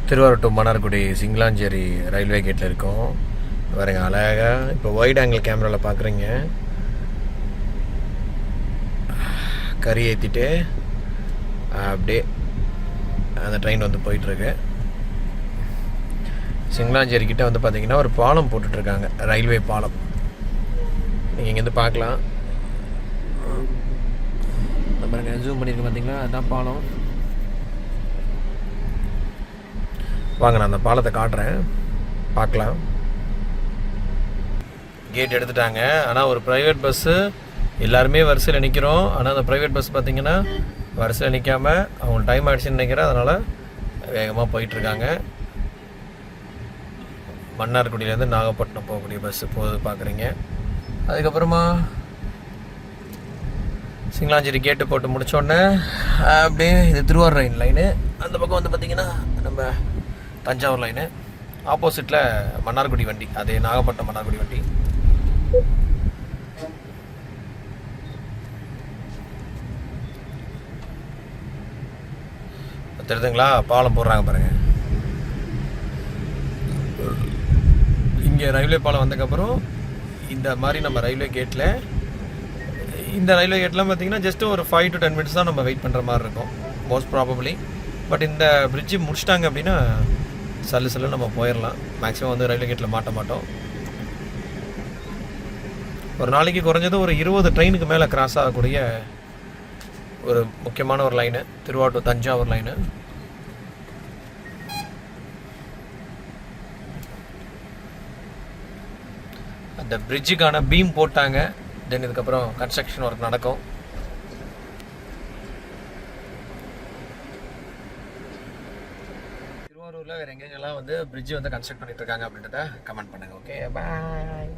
Thiruvarur to Mannargudi சிங்களாஞ்சேரி railway கேட்டில் இருக்கோம். பாருங்க அழகாக இப்போ வைட் ஆங்கிள் கேமராவில் பார்க்குறீங்க. கறி ஏற்றிட்டு அப்படியே அந்த ட்ரெயின் வந்து போயிட்டுருக்கு. சிங்களாஞ்சேரி கிட்டே வந்து பார்த்தீங்கன்னா ஒரு பாலம் போட்டுட்ருக்காங்க, ரயில்வே பாலம். நீங்கள் இங்கேருந்து பார்க்கலாம். பாருங்க ஜூம் பண்ணியிருக்கு பார்த்தீங்களா, அதுதான் பாலம். வாங்க நான் அந்த பாலத்தை காட்டுறேன், பார்க்கலாம். கேட் எடுத்துட்டாங்க. ஆனால் ஒரு ப்ரைவேட் பஸ்ஸு எல்லாருமே வரிசையில் நிற்கிறோம். ஆனால் அந்த ப்ரைவேட் பஸ் பார்த்திங்கன்னா வரிசையில் நிற்காமல் அவங்களுக்கு டைம் ஆகிடுச்சின்னு நினைக்கிறேன், அதனால் வேகமாக போயிட்டுருக்காங்க. மன்னார்குடியிலேருந்து நாகப்பட்டினம் போகக்கூடிய பஸ்ஸு போகுது பார்க்குறீங்க. அதுக்கப்புறமா சிங்களாஞ்சேரி கேட்டு போட்டு முடித்தோடனே அப்படியே இது திருவாரூர் ரயில் லைனு. அந்த பக்கம் வந்து பார்த்திங்கன்னா நம்ம தஞ்சாவூர் லைனு. ஆப்போசிட்டில் மன்னார்குடி வண்டி, அது நாகப்பட்டினம் மன்னார்குடி வண்டி. தெரியுதுங்களா, பாலம் போடுறாங்க பாருங்கள். இங்கே ரயில்வே பாலம் வந்ததுக்கப்புறம் இந்த மாதிரி நம்ம ரயில்வே கேட்டில், இந்த ரயில்வே கேட்லாம் பார்த்திங்கன்னா ஜஸ்ட்டு ஒரு 5 to 10 minutes தான் நம்ம வெயிட் பண்ணுற மாதிரி இருக்கும் மோஸ்ட் ப்ராபப்ளி. பட் இந்த பிரிட்ஜு முடிச்சிட்டாங்க அப்படின்னா சல்லு நம்ம போயிடலாம். மேக்ஸிமம் வந்து ரயில்வே கேட்டில் மாட்ட மாட்டோம். ஒரு நாளைக்கு குறைஞ்சது ஒரு 20 ட்ரெயினுக்கு மேலே கிராஸ் ஆகக்கூடிய ஒரு முக்கியமான ஒரு line Thiruvarur to Thanjavur line. அந்த பிரிட்ஜுக்கான பீம் போட்டாங்க. தென் இதுக்கப்புறம் கன்ஸ்ட்ரக்ஷன் ஒர்க் நடக்கும். திருவாரூரில் வேறு எங்கெங்கெல்லாம் வந்து பிரிட்ஜ் வந்து கன்ஸ்ட்ரக்ட் பண்ணிட்டு இருக்காங்க அப்படின்றத கமெண்ட் பண்ணுங்கள். ஓகே, பாய்.